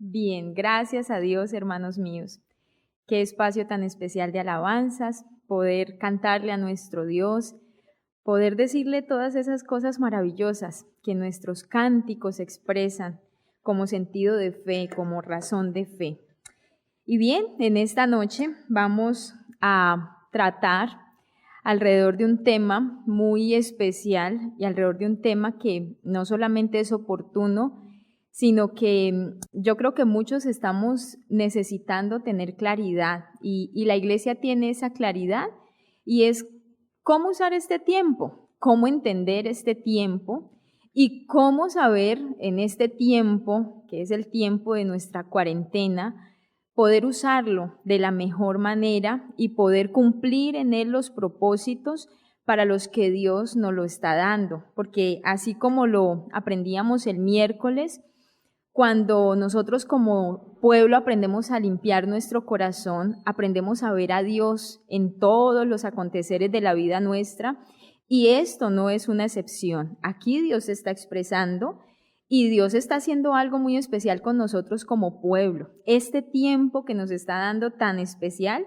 Bien, gracias a Dios, hermanos míos. Qué espacio tan especial de alabanzas, poder cantarle a nuestro Dios, poder decirle todas esas cosas maravillosas que nuestros cánticos expresan como sentido de fe, como razón de fe. Y bien, en esta noche vamos a tratar alrededor de un tema muy especial y alrededor de un tema que no solamente es oportuno, sino que yo creo que muchos estamos necesitando tener claridad y la iglesia tiene esa claridad y es cómo usar este tiempo, cómo entender este tiempo y cómo saber en este tiempo, que es el tiempo de nuestra cuarentena, poder usarlo de la mejor manera y poder cumplir en él los propósitos para los que Dios nos lo está dando. Porque así como lo aprendíamos el miércoles, cuando nosotros como pueblo aprendemos a limpiar nuestro corazón, aprendemos a ver a Dios en todos los aconteceres de la vida nuestra, y esto no es una excepción. Aquí Dios se está expresando y Dios está haciendo algo muy especial con nosotros como pueblo. Este tiempo que nos está dando tan especial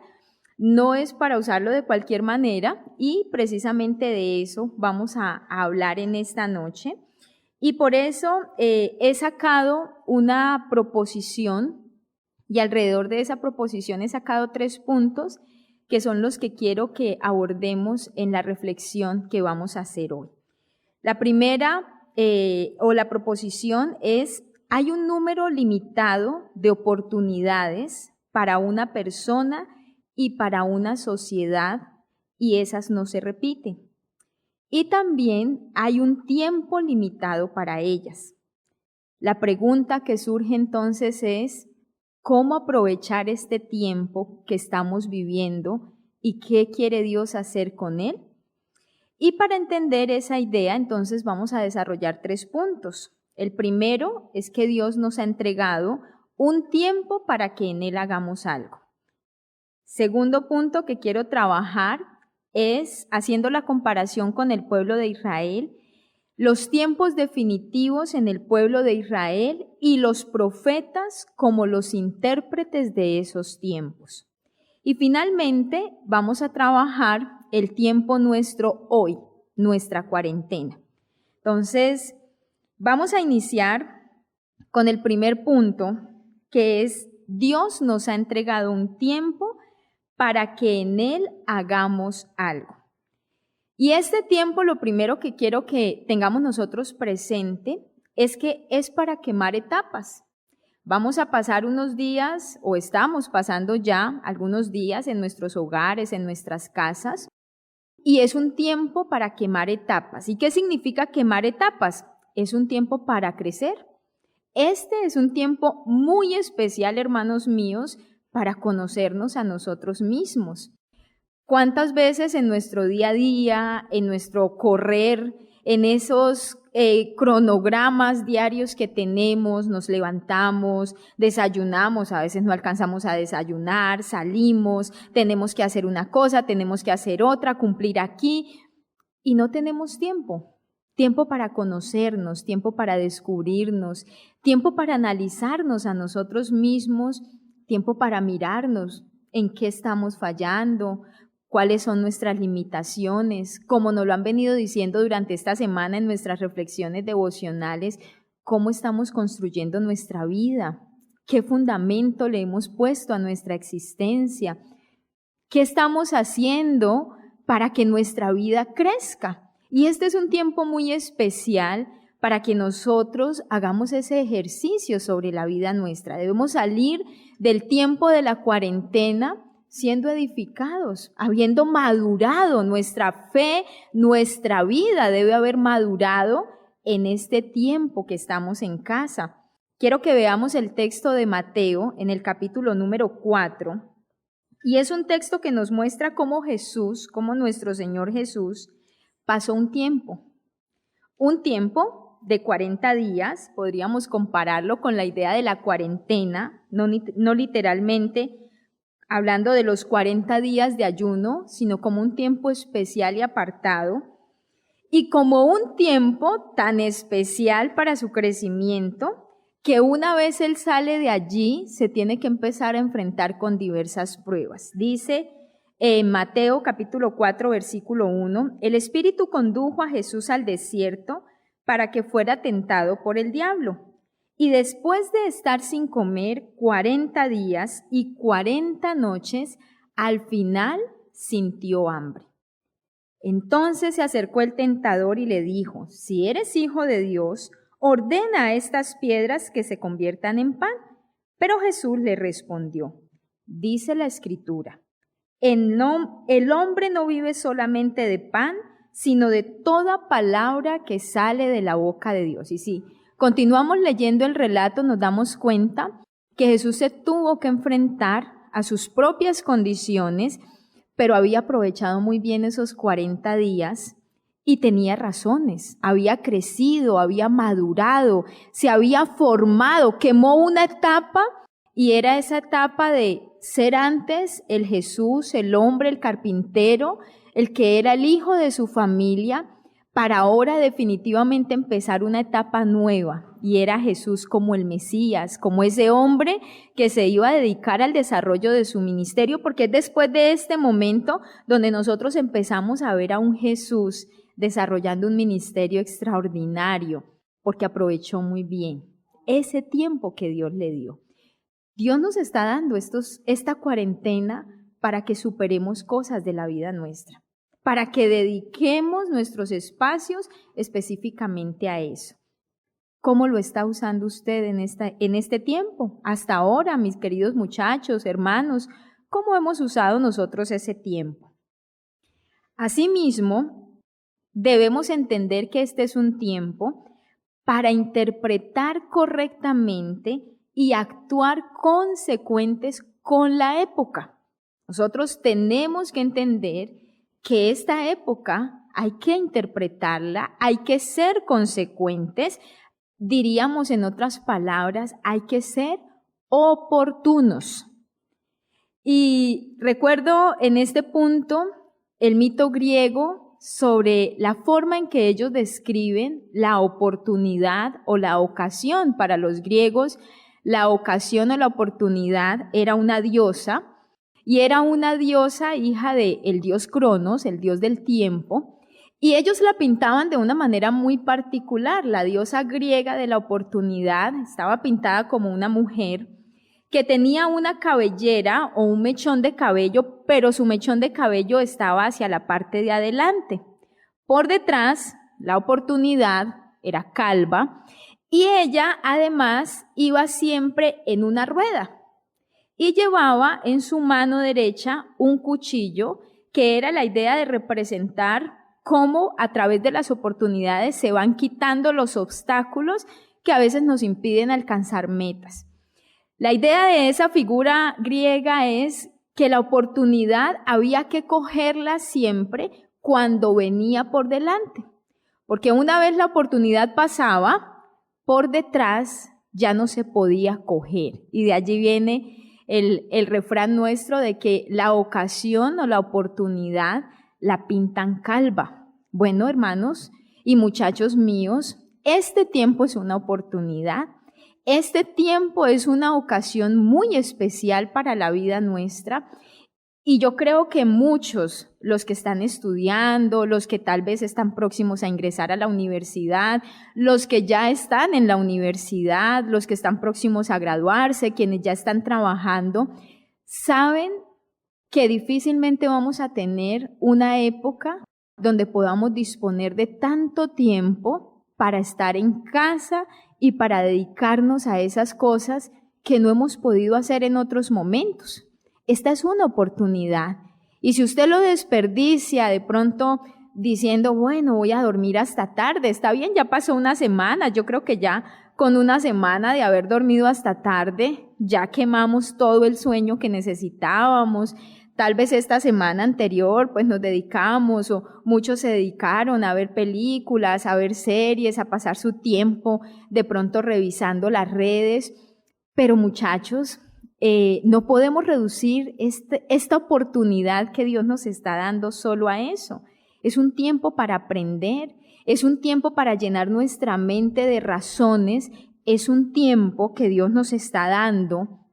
no es para usarlo de cualquier manera y precisamente de eso vamos a hablar en esta noche. Y por eso he sacado una proposición y alrededor de esa proposición he sacado 3 puntos que son los que quiero que abordemos en la reflexión que vamos a hacer hoy. La primera la proposición es: hay un número limitado de oportunidades para una persona y para una sociedad y esas no se repiten. Y también hay un tiempo limitado para ellas. La pregunta que surge entonces es: ¿cómo aprovechar este tiempo que estamos viviendo y qué quiere Dios hacer con él? Y para entender esa idea, entonces vamos a desarrollar 3 puntos. El primero es que Dios nos ha entregado un tiempo para que en él hagamos algo. Segundo punto que quiero trabajar es haciendo la comparación con el pueblo de Israel, los tiempos definitivos en el pueblo de Israel y los profetas como los intérpretes de esos tiempos. Y finalmente vamos a trabajar el tiempo nuestro hoy, nuestra cuarentena. Entonces, vamos a iniciar con el primer punto, que es: Dios nos ha entregado un tiempo para que en él hagamos algo. Y este tiempo, lo primero que quiero que tengamos nosotros presente es que es para quemar etapas. Vamos a pasar unos días, o estamos pasando ya algunos días en nuestros hogares, en nuestras casas, y es un tiempo para quemar etapas. ¿Y qué significa quemar etapas? Es un tiempo para crecer. Este es un tiempo muy especial, hermanos míos, para conocernos a nosotros mismos. ¿Cuántas veces en nuestro día a día, en nuestro correr, en esos cronogramas diarios que tenemos, nos levantamos, desayunamos, a veces no alcanzamos a desayunar, salimos, tenemos que hacer una cosa, tenemos que hacer otra, cumplir aquí, y no tenemos tiempo? Tiempo para conocernos, tiempo para descubrirnos, tiempo para analizarnos a nosotros mismos, tiempo para mirarnos en qué estamos fallando, cuáles son nuestras limitaciones, como nos lo han venido diciendo durante esta semana en nuestras reflexiones devocionales, cómo estamos construyendo nuestra vida, qué fundamento le hemos puesto a nuestra existencia, qué estamos haciendo para que nuestra vida crezca. Y este es un tiempo muy especial para que nosotros hagamos ese ejercicio sobre la vida nuestra. Debemos salir del tiempo de la cuarentena siendo edificados, habiendo madurado nuestra fe, nuestra vida debe haber madurado en este tiempo que estamos en casa. Quiero que veamos el texto de Mateo en el capítulo número 4, y es un texto que nos muestra cómo Jesús, cómo nuestro Señor Jesús pasó un tiempo de 40 días, podríamos compararlo con la idea de la cuarentena, no literalmente hablando de los 40 días de ayuno, sino como un tiempo especial y apartado, y como un tiempo tan especial para su crecimiento, que una vez él sale de allí, se tiene que empezar a enfrentar con diversas pruebas. Dice en Mateo capítulo 4, versículo 1, el Espíritu condujo a Jesús al desierto para que fuera tentado por el diablo. Y después de estar sin comer 40 días y 40 noches, al final sintió hambre. Entonces se acercó el tentador y le dijo, si eres hijo de Dios, ordena a estas piedras que se conviertan en pan. Pero Jesús le respondió, dice la Escritura, el hombre no vive solamente de pan, sino de toda palabra que sale de la boca de Dios. Y sí, continuamos leyendo el relato, nos damos cuenta que Jesús se tuvo que enfrentar a sus propias condiciones, pero había aprovechado muy bien esos 40 días y tenía razones, había crecido, había madurado, se había formado, quemó una etapa y era esa etapa de ser antes el Jesús, el hombre, el carpintero, el que era el hijo de su familia, para ahora definitivamente empezar una etapa nueva, y era Jesús como el Mesías, como ese hombre que se iba a dedicar al desarrollo de su ministerio, porque es después de este momento donde nosotros empezamos a ver a un Jesús desarrollando un ministerio extraordinario, porque aprovechó muy bien ese tiempo que Dios le dio. Dios nos está dando esta cuarentena para que superemos cosas de la vida nuestra, para que dediquemos nuestros espacios específicamente a eso. ¿Cómo lo está usando usted en este tiempo? Hasta ahora, mis queridos muchachos, hermanos, ¿cómo hemos usado nosotros ese tiempo? Asimismo, debemos entender que este es un tiempo para interpretar correctamente y actuar consecuentes con la época. Nosotros tenemos que entender que esta época hay que interpretarla, hay que ser consecuentes, diríamos en otras palabras, hay que ser oportunos. Y recuerdo en este punto el mito griego sobre la forma en que ellos describen la oportunidad o la ocasión. Para los griegos, la ocasión o la oportunidad era una diosa, y era una diosa hija del dios Cronos, el dios del tiempo, y ellos la pintaban de una manera muy particular. La diosa griega de la oportunidad estaba pintada como una mujer que tenía una cabellera o un mechón de cabello, pero su mechón de cabello estaba hacia la parte de adelante. Por detrás, la oportunidad era calva y ella además iba siempre en una rueda y llevaba en su mano derecha un cuchillo, que era la idea de representar cómo a través de las oportunidades se van quitando los obstáculos que a veces nos impiden alcanzar metas. La idea de esa figura griega es que la oportunidad había que cogerla siempre cuando venía por delante, porque una vez la oportunidad pasaba, por detrás ya no se podía coger. Y de allí viene el refrán nuestro de que la ocasión o la oportunidad la pintan calva. Bueno, hermanos y muchachos míos, este tiempo es una oportunidad. Este tiempo es una ocasión muy especial para la vida nuestra, y yo creo que muchos, los que están estudiando, los que tal vez están próximos a ingresar a la universidad, los que ya están en la universidad, los que están próximos a graduarse, quienes ya están trabajando, saben que difícilmente vamos a tener una época donde podamos disponer de tanto tiempo para estar en casa y para dedicarnos a esas cosas que no hemos podido hacer en otros momentos. Esta es una oportunidad. Y si usted lo desperdicia de pronto diciendo, bueno, voy a dormir hasta tarde, está bien, ya pasó una semana, yo creo que ya con una semana de haber dormido hasta tarde, ya quemamos todo el sueño que necesitábamos. Tal vez esta semana anterior pues nos dedicamos, o muchos se dedicaron a ver películas, a ver series, a pasar su tiempo de pronto revisando las redes. Pero muchachos, no podemos reducir esta oportunidad que Dios nos está dando solo a eso. Es un tiempo para aprender, es un tiempo para llenar nuestra mente de razones es un tiempo que Dios nos está dando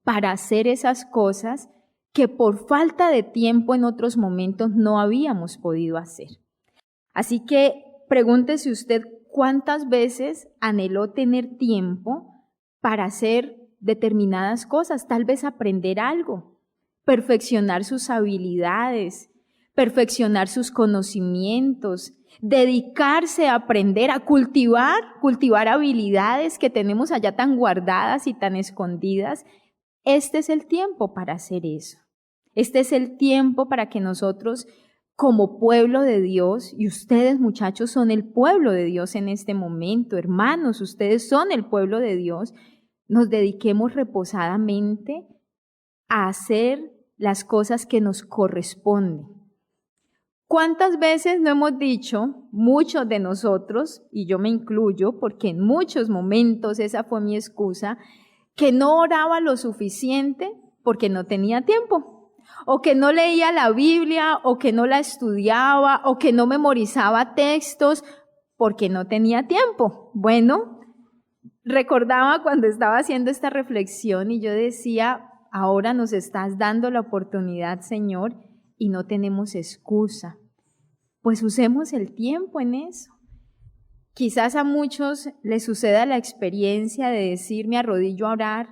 para hacer esas cosas que por falta de tiempo en otros momentos no habíamos podido hacer. Así que pregúntese usted cuántas veces anheló tener tiempo para hacer determinadas cosas, tal vez aprender algo, perfeccionar sus habilidades, perfeccionar sus conocimientos, dedicarse a aprender, a cultivar habilidades que tenemos allá tan guardadas y tan escondidas. Este es el tiempo para hacer eso. Este es el tiempo para que nosotros, como pueblo de Dios, y ustedes muchachos son el pueblo de Dios en este momento, hermanos, ustedes son el pueblo de Dios, nos dediquemos reposadamente a hacer las cosas que nos corresponden. ¿Cuántas veces no hemos dicho, muchos de nosotros, y yo me incluyo, porque en muchos momentos esa fue mi excusa, que no oraba lo suficiente porque no tenía tiempo, o que no leía la Biblia, o que no la estudiaba, o que no memorizaba textos porque no tenía tiempo? Bueno, recordaba cuando estaba haciendo esta reflexión y yo decía, ahora nos estás dando la oportunidad, Señor, y no tenemos excusa. Pues usemos el tiempo en eso. Quizás a muchos les suceda la experiencia de decir, me arrodillo a orar,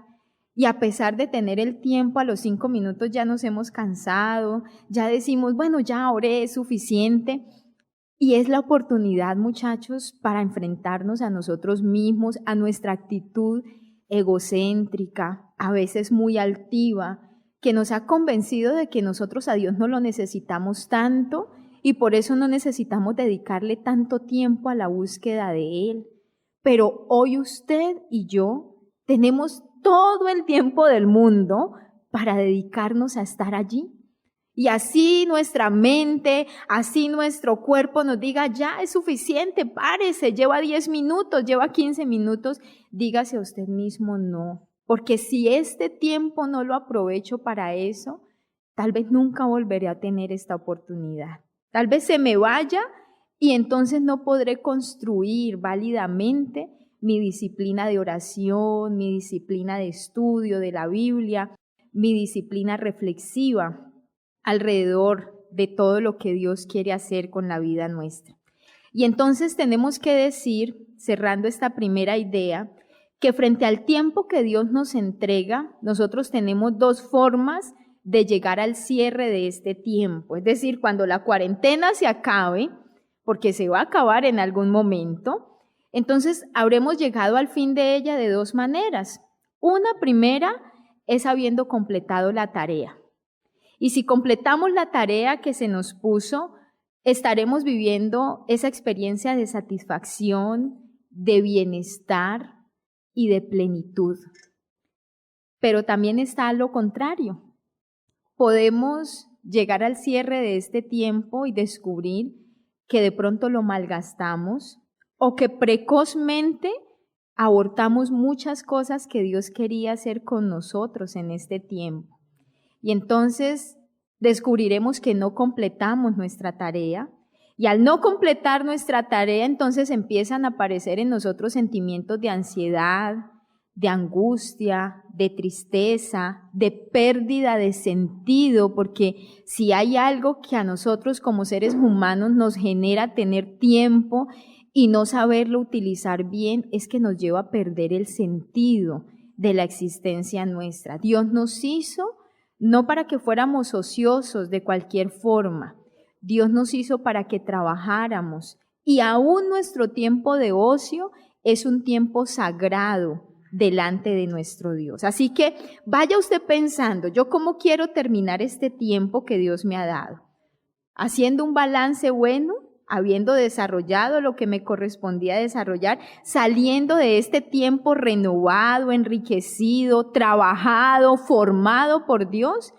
y a pesar de tener el tiempo, a los 5 minutos ya nos hemos cansado, ya decimos, bueno, ya oré, es suficiente. Y es la oportunidad, muchachos, para enfrentarnos a nosotros mismos, a nuestra actitud egocéntrica, a veces muy altiva, que nos ha convencido de que nosotros a Dios no lo necesitamos tanto y por eso no necesitamos dedicarle tanto tiempo a la búsqueda de Él. Pero hoy usted y yo tenemos todo el tiempo del mundo para dedicarnos a estar allí. Y así nuestra mente, así nuestro cuerpo nos diga, ya es suficiente, párese, lleva 10 minutos, lleva 15 minutos, dígase a usted mismo no. Porque si este tiempo no lo aprovecho para eso, tal vez nunca volveré a tener esta oportunidad. Tal vez se me vaya y entonces no podré construir válidamente mi disciplina de oración, mi disciplina de estudio de la Biblia, mi disciplina reflexiva alrededor de todo lo que Dios quiere hacer con la vida nuestra. Y entonces tenemos que decir, cerrando esta primera idea, que frente al tiempo que Dios nos entrega, nosotros tenemos dos formas de llegar al cierre de este tiempo. Es decir, cuando la cuarentena se acabe, porque se va a acabar en algún momento, entonces habremos llegado al fin de ella de dos maneras. Una primera es habiendo completado la tarea. Y si completamos la tarea que se nos puso, estaremos viviendo esa experiencia de satisfacción, de bienestar y de plenitud. Pero también está lo contrario. Podemos llegar al cierre de este tiempo y descubrir que de pronto lo malgastamos o que precozmente abortamos muchas cosas que Dios quería hacer con nosotros en este tiempo. Y entonces descubriremos que no completamos nuestra tarea y al no completar nuestra tarea entonces empiezan a aparecer en nosotros sentimientos de ansiedad, de angustia, de tristeza, de pérdida de sentido, porque si hay algo que a nosotros como seres humanos nos genera tener tiempo y no saberlo utilizar bien, es que nos lleva a perder el sentido de la existencia nuestra. Dios nos hizo no para que fuéramos ociosos de cualquier forma. Dios nos hizo para que trabajáramos y aún nuestro tiempo de ocio es un tiempo sagrado delante de nuestro Dios. Así que vaya usted pensando, ¿yo cómo quiero terminar este tiempo que Dios me ha dado? Haciendo un balance bueno, habiendo desarrollado lo que me correspondía desarrollar, saliendo de este tiempo renovado, enriquecido, trabajado, formado por Dios,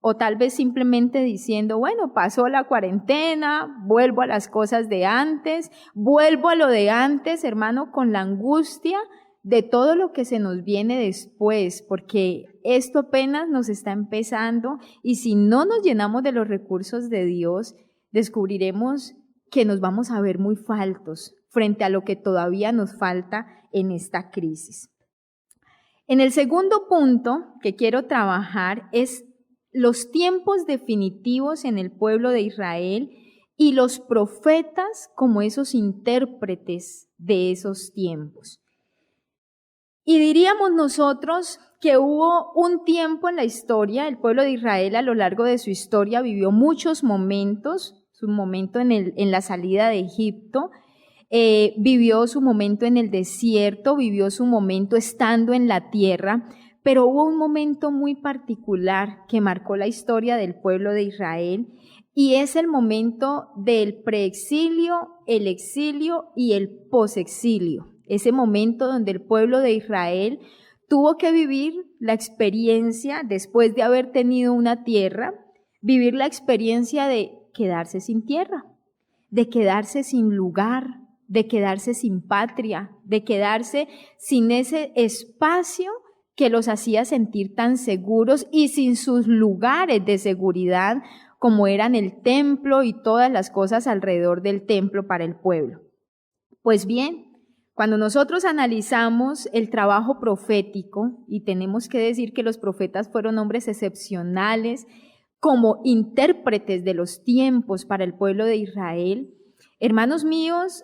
o tal vez simplemente diciendo, bueno, pasó la cuarentena, vuelvo a las cosas de antes, vuelvo a lo de antes, hermano, con la angustia de todo lo que se nos viene después, porque esto apenas nos está empezando y si no nos llenamos de los recursos de Dios, descubriremos que nos vamos a ver muy faltos frente a lo que todavía nos falta en esta crisis. En el segundo punto que quiero trabajar es los tiempos definitivos en el pueblo de Israel y los profetas como esos intérpretes de esos tiempos. Y diríamos nosotros que hubo un tiempo en la historia, el pueblo de Israel a lo largo de su historia vivió muchos momentos, su momento en la salida de Egipto, vivió su momento en el desierto, vivió su momento estando en la tierra, pero hubo un momento muy particular que marcó la historia del pueblo de Israel y es el momento del preexilio, el exilio y el posexilio. Ese momento donde el pueblo de Israel tuvo que vivir la experiencia, después de haber tenido una tierra, vivir la experiencia de quedarse sin tierra, de quedarse sin lugar, de quedarse sin patria, de quedarse sin ese espacio que los hacía sentir tan seguros y sin sus lugares de seguridad como eran el templo y todas las cosas alrededor del templo para el pueblo. Pues bien, cuando nosotros analizamos el trabajo profético, y tenemos que decir que los profetas fueron hombres excepcionales como intérpretes de los tiempos para el pueblo de Israel, hermanos míos,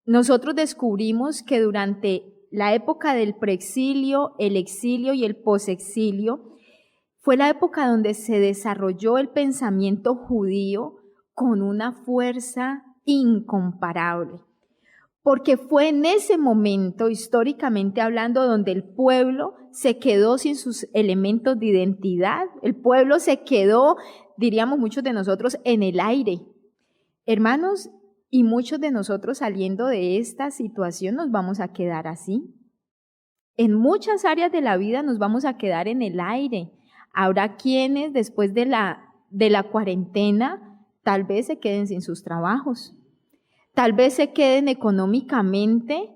nosotros descubrimos que durante la época del preexilio, el exilio y el posexilio, fue la época donde se desarrolló el pensamiento judío con una fuerza incomparable. Porque fue en ese momento, históricamente hablando, donde el pueblo se quedó sin sus elementos de identidad. El pueblo se quedó, diríamos muchos de nosotros, en el aire. Hermanos, y muchos de nosotros saliendo de esta situación nos vamos a quedar así. En muchas áreas de la vida nos vamos a quedar en el aire. Habrá quienes después de la cuarentena tal vez se queden sin sus trabajos. Tal vez se queden económicamente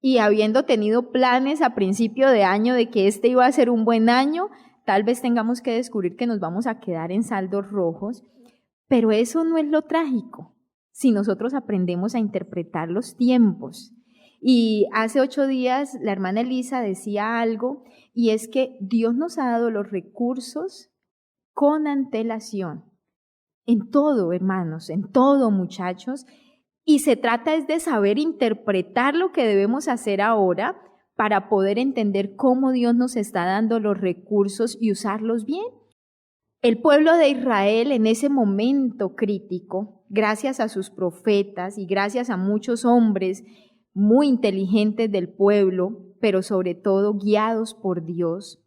y habiendo tenido planes a principio de año de que este iba a ser un buen año, tal vez tengamos que descubrir que nos vamos a quedar en saldos rojos, pero eso no es lo trágico si nosotros aprendemos a interpretar los tiempos. Y hace 8 días la hermana Elisa decía algo y es que Dios nos ha dado los recursos con antelación. En todo, hermanos, en todo, muchachos. Y se trata es de saber interpretar lo que debemos hacer ahora para poder entender cómo Dios nos está dando los recursos y usarlos bien. El pueblo de Israel en ese momento crítico, gracias a sus profetas y gracias a muchos hombres muy inteligentes del pueblo, pero sobre todo guiados por Dios,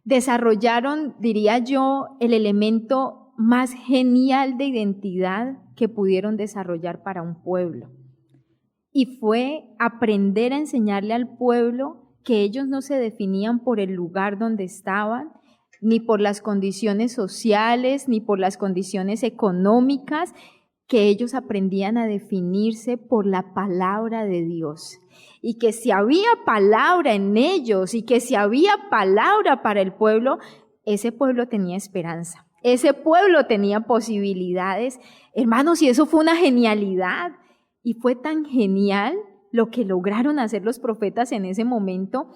desarrollaron, diría yo, el elemento más genial de identidad que pudieron desarrollar para un pueblo. Y fue aprender a enseñarle al pueblo que ellos no se definían por el lugar donde estaban, ni por las condiciones sociales, ni por las condiciones económicas, que ellos aprendían a definirse por la palabra de Dios. Y que si había palabra en ellos y que si había palabra para el pueblo, ese pueblo tenía esperanza. Ese pueblo tenía posibilidades. Hermanos, y eso fue una genialidad. Y fue tan genial lo que lograron hacer los profetas en ese momento,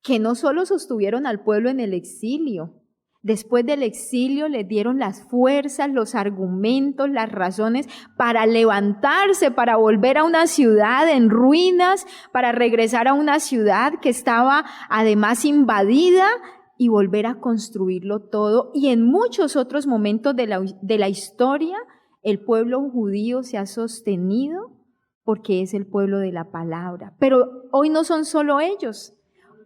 que no solo sostuvieron al pueblo en el exilio. Después del exilio les dieron las fuerzas, los argumentos, las razones para levantarse, para volver a una ciudad en ruinas, para regresar a una ciudad que estaba además invadida, y volver a construirlo todo. Y en muchos otros momentos de la historia, el pueblo judío se ha sostenido porque es el pueblo de la palabra. Pero hoy no son solo ellos,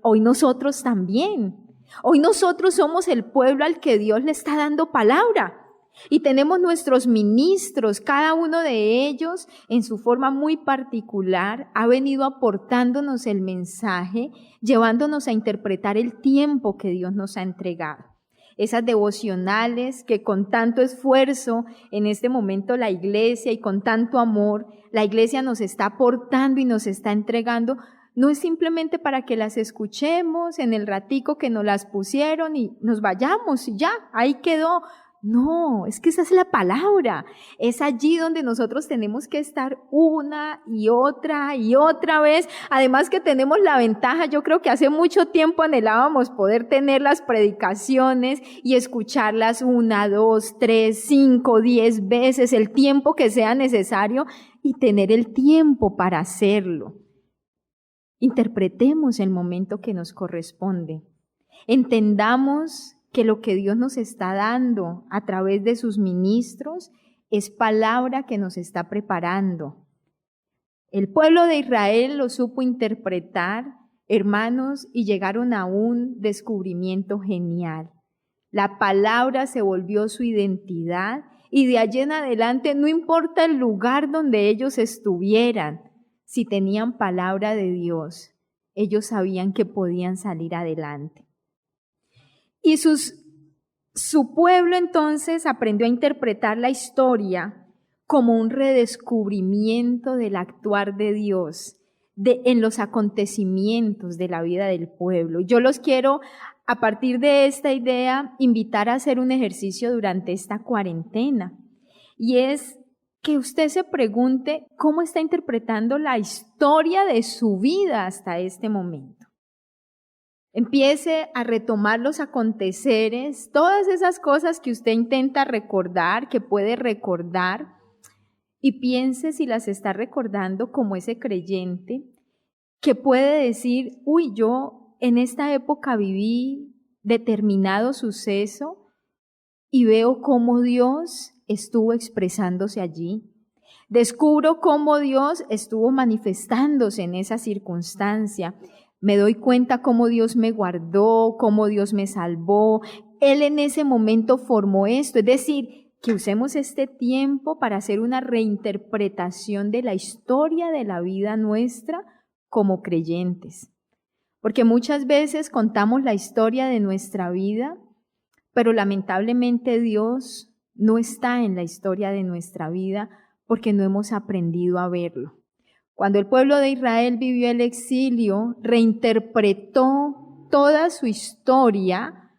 hoy nosotros también. Hoy nosotros somos el pueblo al que Dios le está dando palabra. Y tenemos nuestros ministros, cada uno de ellos en su forma muy particular ha venido aportándonos el mensaje, llevándonos a interpretar el tiempo que Dios nos ha entregado. Esas devocionales que con tanto esfuerzo en este momento la iglesia y con tanto amor, la iglesia nos está aportando y nos está entregando, no es simplemente para que las escuchemos en el ratico que nos las pusieron y nos vayamos y ya, ahí quedó. No, es que esa es la palabra. Es allí donde nosotros tenemos que estar una y otra vez. Además que tenemos la ventaja, yo creo que hace mucho tiempo anhelábamos poder tener las predicaciones y escucharlas 1, 2, 3, 5, 10 veces, el tiempo que sea necesario y tener el tiempo para hacerlo. Interpretemos el momento que nos corresponde. Entendamos que lo que Dios nos está dando a través de sus ministros es palabra que nos está preparando. El pueblo de Israel lo supo interpretar, hermanos, y llegaron a un descubrimiento genial. La palabra se volvió su identidad y de allí en adelante no importa el lugar donde ellos estuvieran, si tenían palabra de Dios, ellos sabían que podían salir adelante. Y su pueblo entonces aprendió a interpretar la historia como un redescubrimiento del actuar de Dios en los acontecimientos de la vida del pueblo. Yo los quiero, a partir de esta idea, invitar a hacer un ejercicio durante esta cuarentena. Y es que usted se pregunte cómo está interpretando la historia de su vida hasta este momento. Empiece a retomar los aconteceres, todas esas cosas que usted intenta recordar, que puede recordar, y piense si las está recordando como ese creyente que puede decir, uy, yo en esta época viví determinado suceso y veo cómo Dios estuvo expresándose allí. Descubro cómo Dios estuvo manifestándose en esa circunstancia. Me doy cuenta cómo Dios me guardó, cómo Dios me salvó. Él en ese momento formó esto. Es decir, que usemos este tiempo para hacer una reinterpretación de la historia de la vida nuestra como creyentes. Porque muchas veces contamos la historia de nuestra vida, pero lamentablemente Dios no está en la historia de nuestra vida porque no hemos aprendido a verlo. Cuando el pueblo de Israel vivió el exilio, reinterpretó toda su historia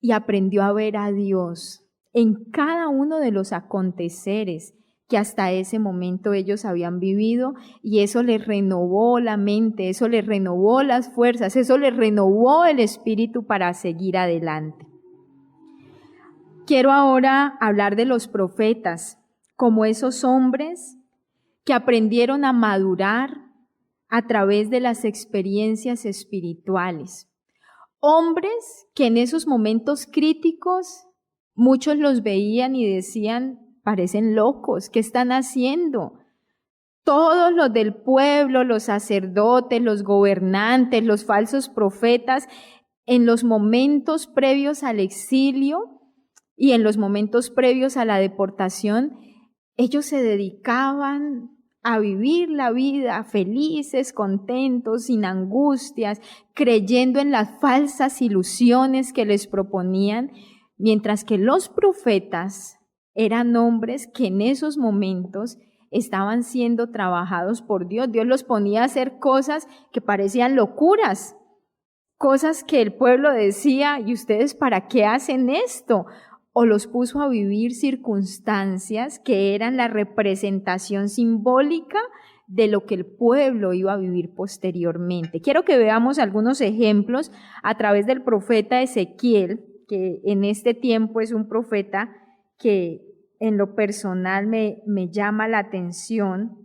y aprendió a ver a Dios en cada uno de los aconteceres que hasta ese momento ellos habían vivido, y eso les renovó la mente, eso les renovó las fuerzas, eso les renovó el espíritu para seguir adelante. Quiero ahora hablar de los profetas, como esos hombres que aprendieron a madurar a través de las experiencias espirituales. Hombres que en esos momentos críticos muchos los veían y decían, parecen locos, ¿qué están haciendo? Todos los del pueblo, los sacerdotes, los gobernantes, los falsos profetas, en los momentos previos al exilio y en los momentos previos a la deportación, ellos se dedicaban a vivir la vida felices, contentos, sin angustias, creyendo en las falsas ilusiones que les proponían, mientras que los profetas eran hombres que en esos momentos estaban siendo trabajados por Dios. Dios los ponía a hacer cosas que parecían locuras, cosas que el pueblo decía, ¿y ustedes para qué hacen esto? O los puso a vivir circunstancias que eran la representación simbólica de lo que el pueblo iba a vivir posteriormente. Quiero que veamos algunos ejemplos a través del profeta Ezequiel, que en este tiempo es un profeta que en lo personal me llama la atención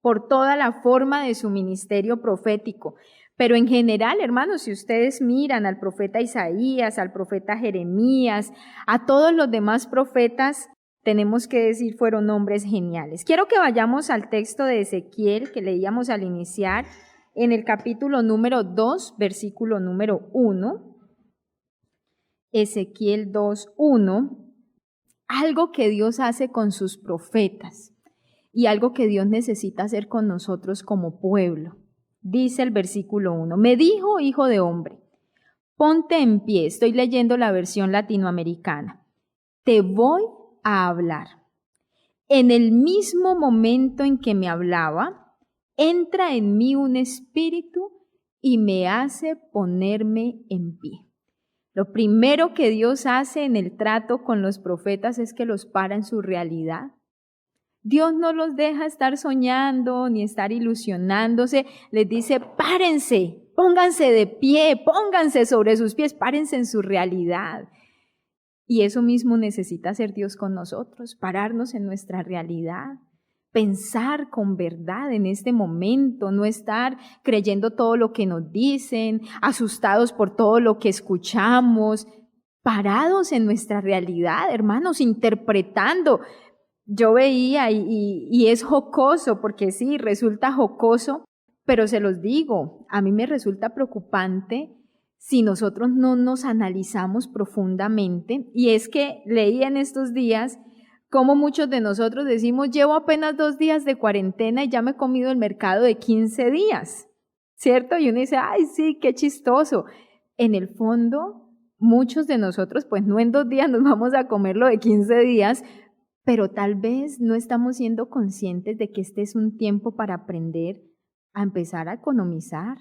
por toda la forma de su ministerio profético. Pero en general, hermanos, si ustedes miran al profeta Isaías, al profeta Jeremías, a todos los demás profetas, tenemos que decir fueron hombres geniales. Quiero que vayamos al texto de Ezequiel que leíamos al iniciar, en el capítulo número 2, versículo número 1. Ezequiel 2:1, algo que Dios hace con sus profetas y algo que Dios necesita hacer con nosotros como pueblo. Dice el versículo 1, me dijo, hijo de hombre, ponte en pie, estoy leyendo la versión latinoamericana, te voy a hablar. En el mismo momento en que me hablaba, entra en mí un espíritu y me hace ponerme en pie. Lo primero que Dios hace en el trato con los profetas es que los para en su realidad. Dios no los deja estar soñando ni estar ilusionándose. Les dice, párense, pónganse de pie, pónganse sobre sus pies, párense en su realidad. Y eso mismo necesita hacer Dios con nosotros, pararnos en nuestra realidad, pensar con verdad en este momento, no estar creyendo todo lo que nos dicen, asustados por todo lo que escuchamos, parados en nuestra realidad, hermanos, interpretando. Yo veía y es jocoso, porque sí, resulta jocoso, pero se los digo, a mí me resulta preocupante si nosotros no nos analizamos profundamente. Y es que leí en estos días cómo muchos de nosotros decimos, llevo apenas 2 días de cuarentena y ya me he comido el mercado de 15 días, ¿cierto? Y uno dice, ay, sí, qué chistoso. En el fondo, muchos de nosotros, pues no en 2 días nos vamos a comer lo de 15 días, pero tal vez no estamos siendo conscientes de que este es un tiempo para aprender a empezar a economizar,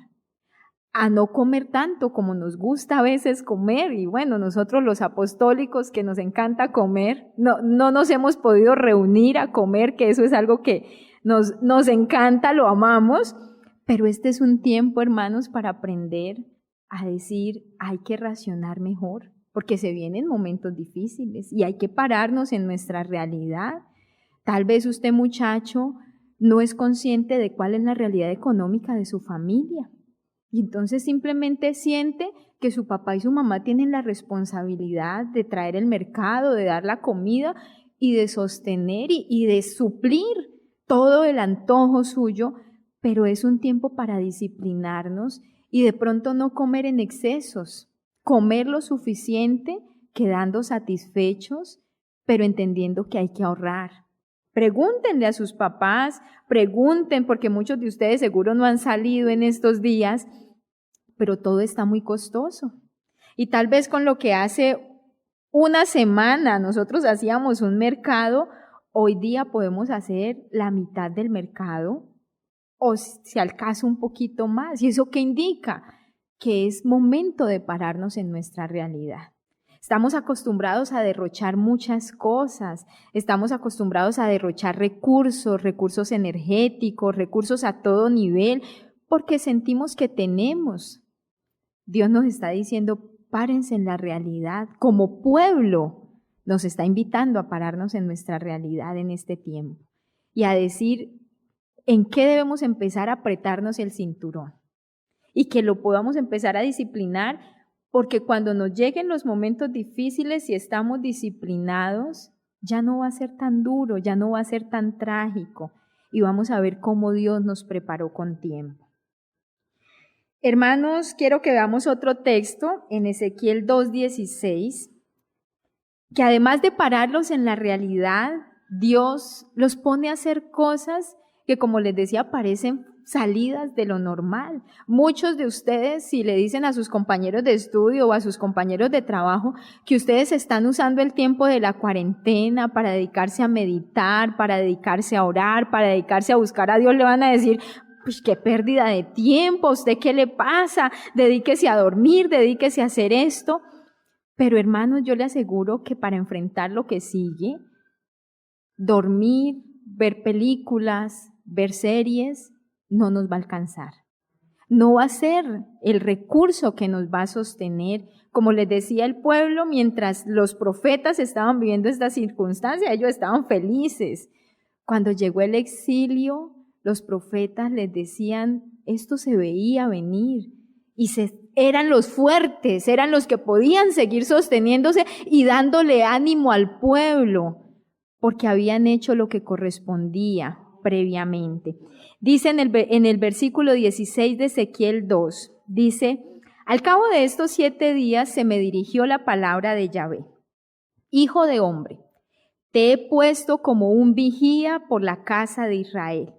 a no comer tanto como nos gusta a veces comer. Y bueno, nosotros los apostólicos que nos encanta comer, no nos hemos podido reunir a comer, que eso es algo que nos encanta, lo amamos, pero este es un tiempo, hermanos, para aprender a decir, hay que racionar mejor, porque se vienen momentos difíciles y hay que pararnos en nuestra realidad. Tal vez usted, muchacho, no es consciente de cuál es la realidad económica de su familia. Y entonces simplemente siente que su papá y su mamá tienen la responsabilidad de traer el mercado, de dar la comida y de sostener y de suplir todo el antojo suyo, pero es un tiempo para disciplinarnos y de pronto no comer en excesos, comer lo suficiente, quedando satisfechos, pero entendiendo que hay que ahorrar. Pregúntenle a sus papás, pregunten, porque muchos de ustedes seguro no han salido en estos días, pero todo está muy costoso. Y tal vez con lo que hace una semana nosotros hacíamos un mercado, hoy día podemos hacer la mitad del mercado, o si al caso un poquito más. ¿Y eso qué indica? Que es momento de pararnos en nuestra realidad. Estamos acostumbrados a derrochar muchas cosas, estamos acostumbrados a derrochar recursos energéticos, recursos a todo nivel, porque sentimos que tenemos. Dios nos está diciendo, párense en la realidad. Como pueblo nos está invitando a pararnos en nuestra realidad en este tiempo y a decir en qué debemos empezar a apretarnos el cinturón y que lo podamos empezar a disciplinar. Porque cuando nos lleguen los momentos difíciles, si estamos disciplinados, ya no va a ser tan duro, ya no va a ser tan trágico y vamos a ver cómo Dios nos preparó con tiempo. Hermanos, quiero que veamos otro texto en Ezequiel 2:16, que además de pararlos en la realidad, Dios los pone a hacer cosas que, como les decía, parecen salidas de lo normal. Muchos de ustedes, si le dicen a sus compañeros de estudio o a sus compañeros de trabajo que ustedes están usando el tiempo de la cuarentena para dedicarse a meditar, para dedicarse a orar, para dedicarse a buscar a Dios, le van a decir, pues qué pérdida de tiempo, ¿a usted qué le pasa? Dedíquese a dormir, dedíquese a hacer esto. Pero hermanos, yo le aseguro que para enfrentar lo que sigue, dormir, ver películas, ver series, no nos va a alcanzar. No va a ser el recurso que nos va a sostener. Como les decía el pueblo, mientras los profetas estaban viviendo esta circunstancia, ellos estaban felices. Cuando llegó el exilio, los profetas les decían, esto se veía venir. Y eran los fuertes, eran los que podían seguir sosteniéndose y dándole ánimo al pueblo, porque habían hecho lo que correspondía previamente. Dice en el versículo 16 de Ezequiel 2, dice, al cabo de estos 7 días se me dirigió la palabra de Yahvé. Hijo de hombre, te he puesto como un vigía por la casa de Israel.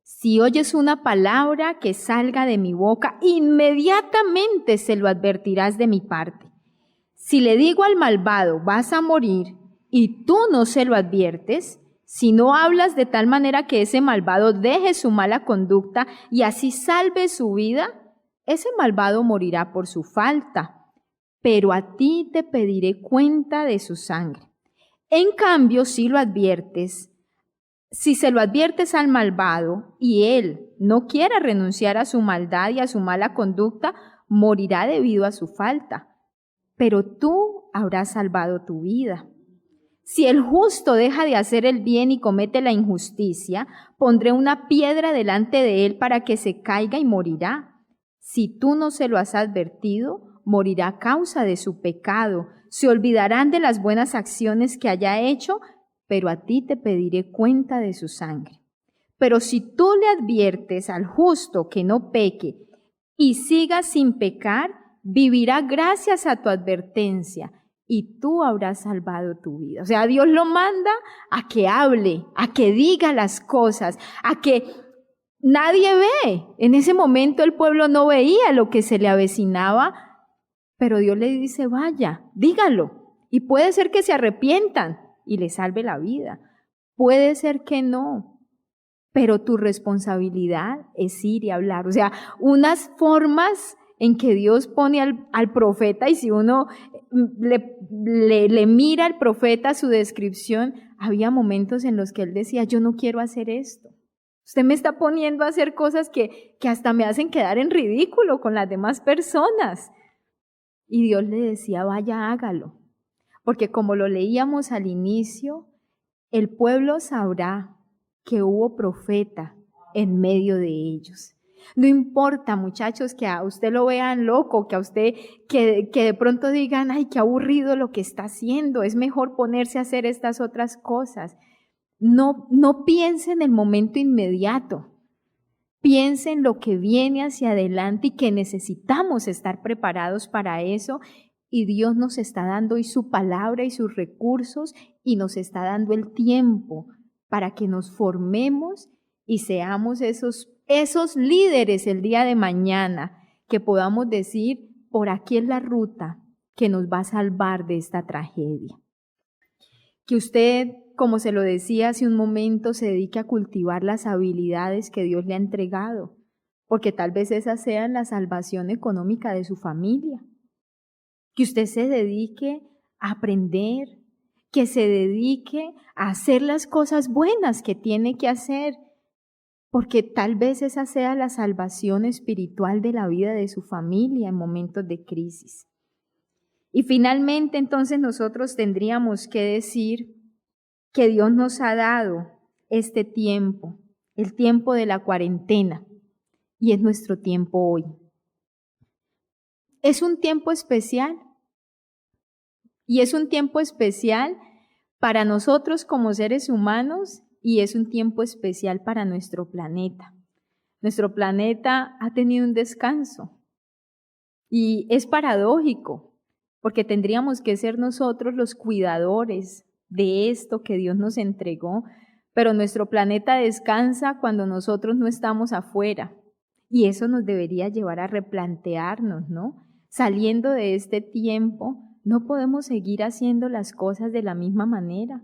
Si oyes una palabra que salga de mi boca, inmediatamente se lo advertirás de mi parte. Si le digo al malvado, vas a morir, y tú no se lo adviertes, si no hablas de tal manera que ese malvado deje su mala conducta y así salve su vida, ese malvado morirá por su falta. pero a ti te pediré cuenta de su sangre. En cambio, si se lo adviertes al malvado y él no quiera renunciar a su maldad y a su mala conducta, morirá debido a su falta, pero tú habrás salvado tu vida. Si el justo deja de hacer el bien y comete la injusticia, pondré una piedra delante de él para que se caiga y morirá. Si tú no se lo has advertido, morirá a causa de su pecado. Se olvidarán de las buenas acciones que haya hecho, pero a ti te pediré cuenta de su sangre. Pero si tú le adviertes al justo que no peque y siga sin pecar, vivirá gracias a tu advertencia y tú habrás salvado tu vida. O sea, Dios lo manda a que hable, a que diga las cosas, a que nadie ve. En ese momento el pueblo no veía lo que se le avecinaba, pero Dios le dice, vaya, dígalo. Y puede ser que se arrepientan y le salve la vida. Puede ser que no, pero tu responsabilidad es ir y hablar. O sea, unas formas en que Dios pone al profeta, y si uno le mira al profeta su descripción, había momentos en los que él decía, yo no quiero hacer esto. Usted me está poniendo a hacer cosas que hasta me hacen quedar en ridículo con las demás personas. Y Dios le decía, vaya, hágalo. Porque como lo leíamos al inicio, el pueblo sabrá que hubo profeta en medio de ellos. No importa, muchachos, que a usted lo vean loco, que a usted, que de pronto digan, ay, qué aburrido lo que está haciendo, es mejor ponerse a hacer estas otras cosas. No piense en el momento inmediato, piense en lo que viene hacia adelante y que necesitamos estar preparados para eso. Y Dios nos está dando hoy su palabra y sus recursos y nos está dando el tiempo para que nos formemos y seamos esos líderes el día de mañana, que podamos decir, por aquí es la ruta que nos va a salvar de esta tragedia. Que usted, como se lo decía hace un momento, se dedique a cultivar las habilidades que Dios le ha entregado, porque tal vez esas sean la salvación económica de su familia. Que usted se dedique a aprender, que se dedique a hacer las cosas buenas que tiene que hacer, porque tal vez esa sea la salvación espiritual de la vida de su familia en momentos de crisis. Y finalmente, entonces, nosotros tendríamos que decir que Dios nos ha dado este tiempo, el tiempo de la cuarentena, y es nuestro tiempo hoy. Es un tiempo especial. Y es un tiempo especial para nosotros como seres humanos y es un tiempo especial para nuestro planeta. Nuestro planeta ha tenido un descanso y es paradójico porque tendríamos que ser nosotros los cuidadores de esto que Dios nos entregó, pero nuestro planeta descansa cuando nosotros no estamos afuera y eso nos debería llevar a replantearnos, ¿no? Saliendo de este tiempo, no podemos seguir haciendo las cosas de la misma manera.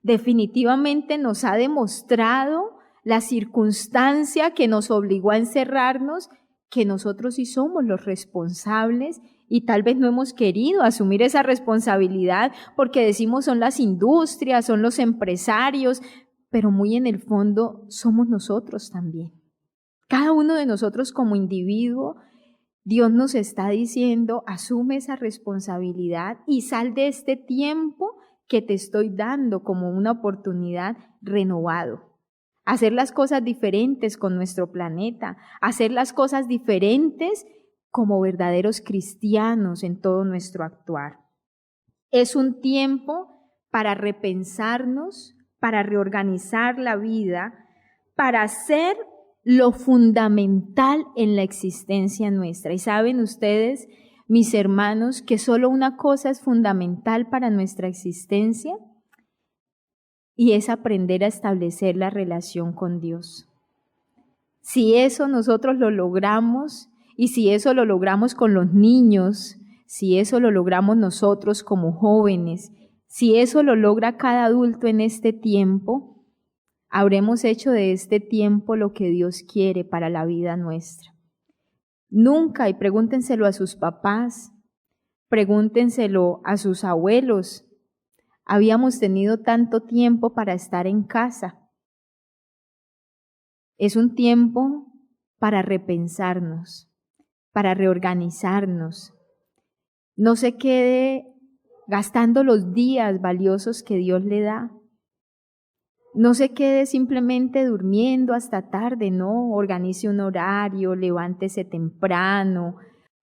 Definitivamente nos ha demostrado la circunstancia que nos obligó a encerrarnos, que nosotros sí somos los responsables y tal vez no hemos querido asumir esa responsabilidad porque decimos son las industrias, son los empresarios, pero muy en el fondo somos nosotros también. Cada uno de nosotros como individuo, Dios nos está diciendo, asume esa responsabilidad y sal de este tiempo que te estoy dando como una oportunidad renovado. Hacer las cosas diferentes con nuestro planeta, hacer las cosas diferentes como verdaderos cristianos en todo nuestro actuar. Es un tiempo para repensarnos, para reorganizar la vida, para hacer lo fundamental en la existencia nuestra. Y saben ustedes, mis hermanos, que solo una cosa es fundamental para nuestra existencia y es aprender a establecer la relación con Dios. Si eso nosotros lo logramos y si eso lo logramos con los niños, si eso lo logramos nosotros como jóvenes, si eso lo logra cada adulto en este tiempo, habremos hecho de este tiempo lo que Dios quiere para la vida nuestra. Nunca, y pregúntenselo a sus papás, Pregúntenselo a sus abuelos. Habíamos tenido tanto tiempo para estar en casa. Es un tiempo para repensarnos, para reorganizarnos. No se quede gastando los días valiosos que Dios le da. No se quede simplemente durmiendo hasta tarde, no. Organice un horario, levántese temprano,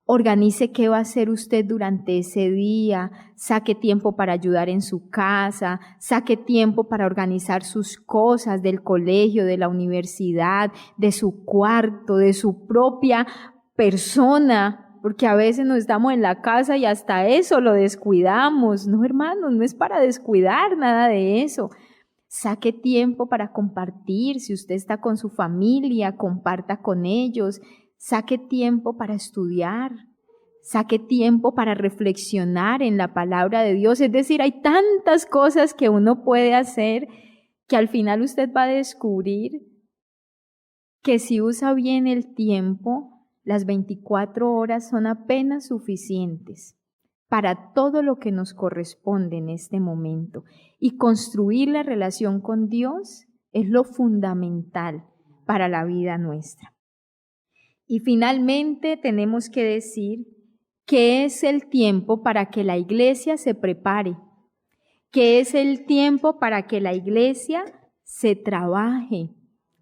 organice qué va a hacer usted durante ese día, saque tiempo para ayudar en su casa, saque tiempo para organizar sus cosas del colegio, de la universidad, de su cuarto, de su propia persona, porque a veces nos estamos en la casa y hasta eso lo descuidamos. No, hermanos, no es para descuidar nada de eso. Saque tiempo para compartir. Si usted está con su familia, comparta con ellos. Saque tiempo para estudiar. Saque tiempo para reflexionar en la palabra de Dios. Es decir, hay tantas cosas que uno puede hacer que al final usted va a descubrir que si usa bien el tiempo, las 24 horas son apenas suficientes para todo lo que nos corresponde en este momento. Y construir la relación con Dios es lo fundamental para la vida nuestra. Y finalmente tenemos que decir que es el tiempo para que la iglesia se prepare, que es el tiempo para que la iglesia se trabaje.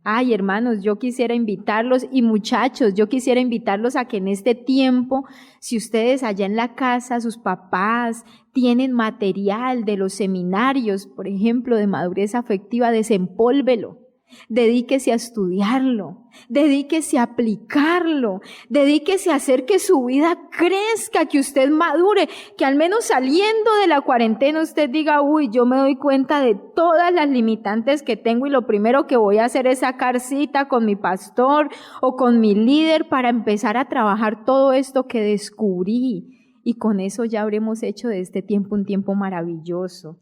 Ay, hermanos, yo quisiera invitarlos, y muchachos, yo quisiera invitarlos a que en este tiempo, si ustedes allá en la casa, sus papás tienen material de los seminarios, por ejemplo, de madurez afectiva, desempólvelo. Dedíquese a estudiarlo, dedíquese a aplicarlo, dedíquese a hacer que su vida crezca, que usted madure, que al menos saliendo de la cuarentena usted diga, uy, yo me doy cuenta de todas las limitantes que tengo y lo primero que voy a hacer es sacar cita con mi pastor o con mi líder para empezar a trabajar todo esto que descubrí. Y con eso ya habremos hecho de este tiempo un tiempo maravilloso.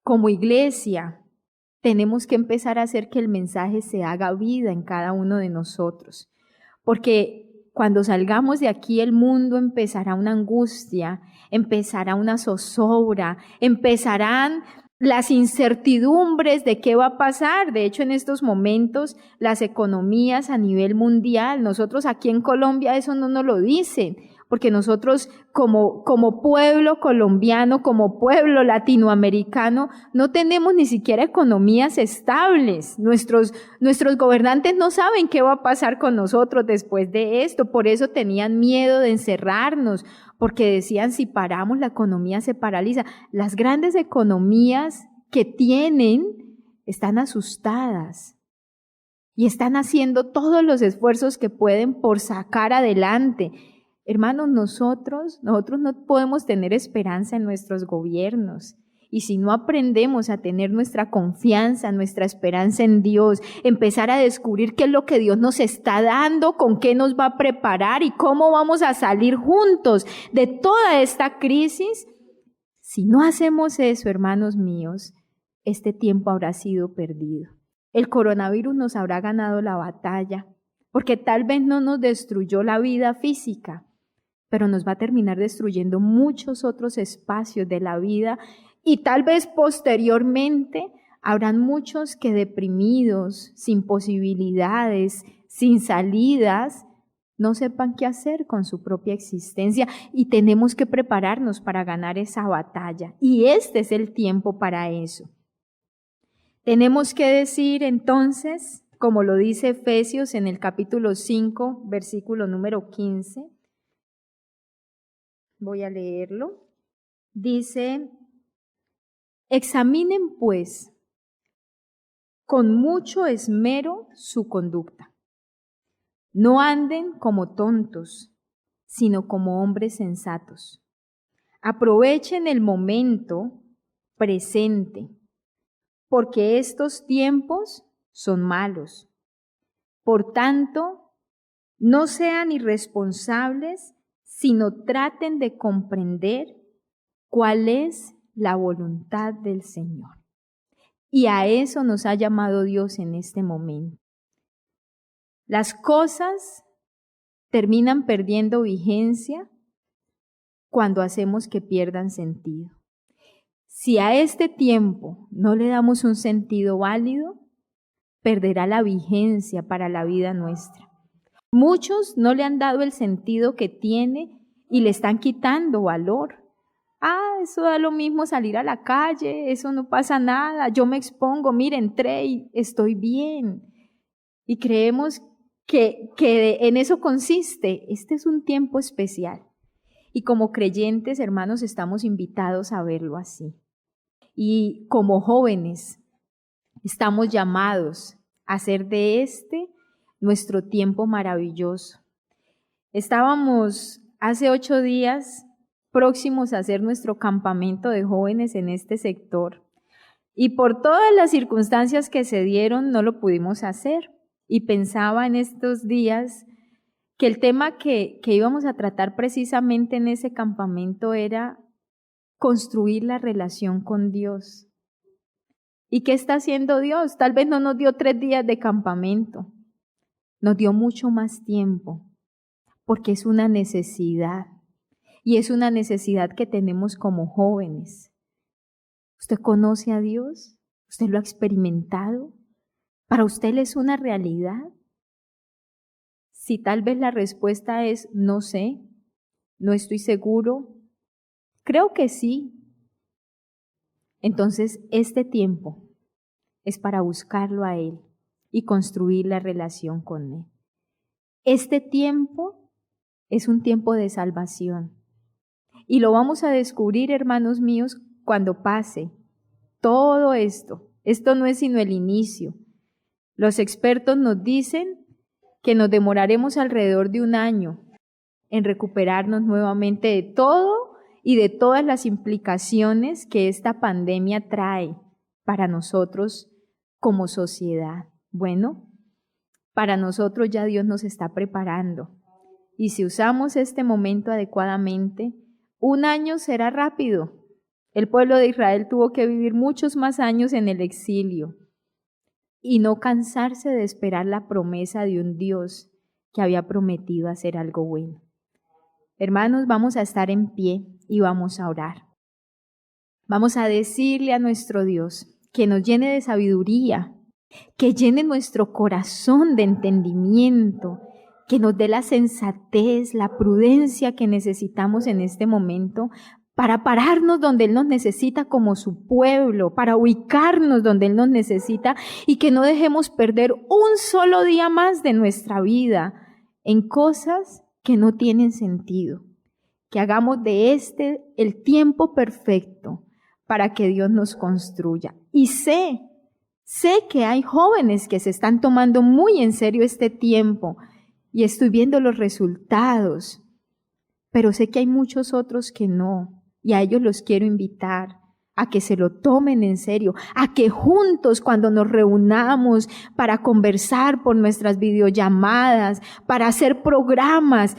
Como iglesia, tenemos que empezar a hacer que el mensaje se haga vida en cada uno de nosotros, porque cuando salgamos de aquí el mundo empezará una angustia, empezará una zozobra, empezarán las incertidumbres de qué va a pasar. De hecho, en estos momentos las economías a nivel mundial, nosotros aquí en Colombia eso no nos lo dicen, porque nosotros como pueblo colombiano, como pueblo latinoamericano, no tenemos ni siquiera economías estables. Nuestros gobernantes no saben qué va a pasar con nosotros después de esto, por eso tenían miedo de encerrarnos, porque decían, si paramos la economía se paraliza. Las grandes economías que tienen están asustadas y están haciendo todos los esfuerzos que pueden por sacar adelante. Hermanos, nosotros no podemos tener esperanza en nuestros gobiernos. Y si no aprendemos a tener nuestra confianza, nuestra esperanza en Dios, empezar a descubrir qué es lo que Dios nos está dando, con qué nos va a preparar y cómo vamos a salir juntos de toda esta crisis, si no hacemos eso, hermanos míos, este tiempo habrá sido perdido. El coronavirus nos habrá ganado la batalla, porque tal vez no nos destruyó la vida física, pero nos va a terminar destruyendo muchos otros espacios de la vida y tal vez posteriormente habrán muchos que deprimidos, sin posibilidades, sin salidas, no sepan qué hacer con su propia existencia y tenemos que prepararnos para ganar esa batalla y este es el tiempo para eso. Tenemos que decir entonces, como lo dice Efesios en el capítulo 5, versículo número 15, voy a leerlo. Dice, examinen pues con mucho esmero su conducta. No anden como tontos, sino como hombres sensatos. Aprovechen el momento presente, porque estos tiempos son malos. Por tanto, no sean irresponsables, sino traten de comprender cuál es la voluntad del Señor. Y a eso nos ha llamado Dios en este momento. Las cosas terminan perdiendo vigencia cuando hacemos que pierdan sentido. Si a este tiempo no le damos un sentido válido, perderá la vigencia para la vida nuestra. Muchos no le han dado el sentido que tiene y le están quitando valor. Eso da lo mismo salir a la calle, eso no pasa nada, yo me expongo, mire, entré y estoy bien. Y creemos que en eso consiste. Este es un tiempo especial. Y como creyentes, hermanos, estamos invitados a verlo así. Y como jóvenes, estamos llamados a hacer de este nuestro tiempo maravilloso. Estábamos hace 8 días próximos a hacer nuestro campamento de jóvenes en este sector. Y por todas las circunstancias que se dieron, no lo pudimos hacer. Y pensaba en estos días que el tema que íbamos a tratar precisamente en ese campamento era construir la relación con Dios. ¿Y qué está haciendo Dios? Tal vez no nos dio 3 días de campamento, nos dio mucho más tiempo, porque es una necesidad. Y es una necesidad que tenemos como jóvenes. ¿Usted conoce a Dios? ¿Usted lo ha experimentado? ¿Para usted Él es una realidad? Si tal vez la respuesta es no sé, no estoy seguro, creo que sí. Entonces este tiempo es para buscarlo a Él y construir la relación con Él. Este tiempo es un tiempo de salvación. Y lo vamos a descubrir, hermanos míos, cuando pase todo esto. Esto no es sino el inicio. Los expertos nos dicen que nos demoraremos alrededor de 1 año en recuperarnos nuevamente de todo y de todas las implicaciones que esta pandemia trae para nosotros como sociedad. Bueno, para nosotros ya Dios nos está preparando. Y si usamos este momento adecuadamente, 1 año será rápido. El pueblo de Israel tuvo que vivir muchos más años en el exilio y no cansarse de esperar la promesa de un Dios que había prometido hacer algo bueno. Hermanos, vamos a estar en pie y vamos a orar. Vamos a decirle a nuestro Dios que nos llene de sabiduría, que llene nuestro corazón de entendimiento, que nos dé la sensatez, la prudencia que necesitamos en este momento para pararnos donde Él nos necesita como su pueblo, para ubicarnos donde Él nos necesita y que no dejemos perder un solo día más de nuestra vida en cosas que no tienen sentido. Que hagamos de este el tiempo perfecto para que Dios nos construya. Y sé que hay jóvenes que se están tomando muy en serio este tiempo y estoy viendo los resultados, pero sé que hay muchos otros que no. Y a ellos los quiero invitar a que se lo tomen en serio, a que juntos cuando nos reunamos para conversar por nuestras videollamadas, para hacer programas,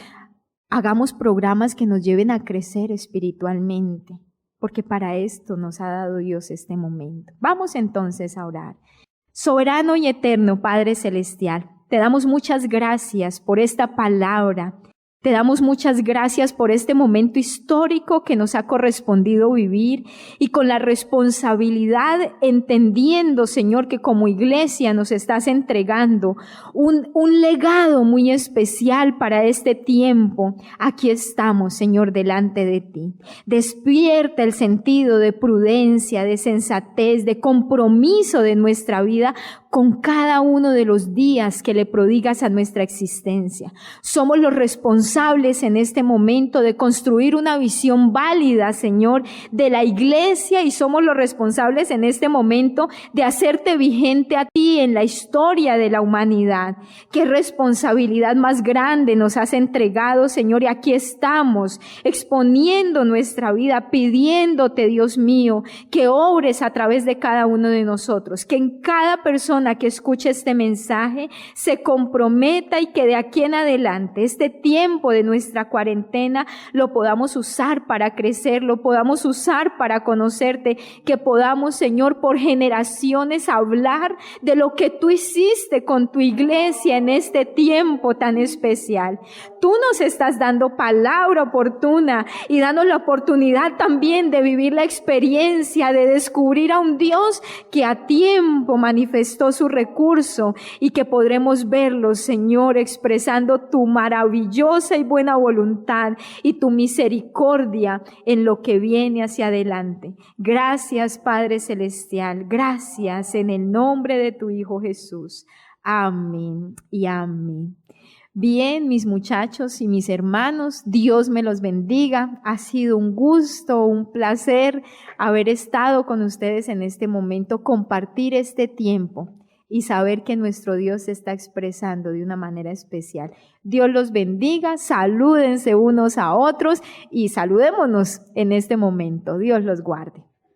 hagamos programas que nos lleven a crecer espiritualmente, porque para esto nos ha dado Dios este momento. Vamos entonces a orar. Soberano y eterno Padre Celestial, te damos muchas gracias por esta palabra. Te damos muchas gracias por este momento histórico que nos ha correspondido vivir y con la responsabilidad entendiendo, Señor, que como iglesia nos estás entregando un legado muy especial para este tiempo. Aquí estamos, Señor, delante de ti. Despierta el sentido de prudencia, de sensatez, de compromiso de nuestra vida con cada uno de los días que le prodigas a nuestra existencia. Somos los responsables en este momento de construir una visión válida, Señor, de la iglesia y somos los responsables en este momento de hacerte vigente a ti en la historia de la humanidad. Qué responsabilidad más grande nos has entregado, Señor, y aquí estamos exponiendo nuestra vida, pidiéndote, Dios mío, que obres a través de cada uno de nosotros, que en cada persona que escuche este mensaje se comprometa y que de aquí en adelante este tiempo tiempo de nuestra cuarentena lo podamos usar para crecer, lo podamos usar para conocerte, que podamos, Señor, por generaciones hablar de lo que tú hiciste con tu iglesia en este tiempo tan especial. Tú nos estás dando palabra oportuna y dando la oportunidad también de vivir la experiencia, de descubrir a un Dios que a tiempo manifestó su recurso y que podremos verlo, Señor, expresando tu maravillosa y buena voluntad y tu misericordia en lo que viene hacia adelante. Gracias, Padre Celestial. Gracias en el nombre de tu Hijo Jesús. Amén y amén. Bien, mis muchachos y mis hermanos, Dios me los bendiga. Ha sido un gusto, un placer haber estado con ustedes en este momento, compartir este tiempo y saber que nuestro Dios se está expresando de una manera especial. Dios los bendiga, salúdense unos a otros y saludémonos en este momento. Dios los guarde.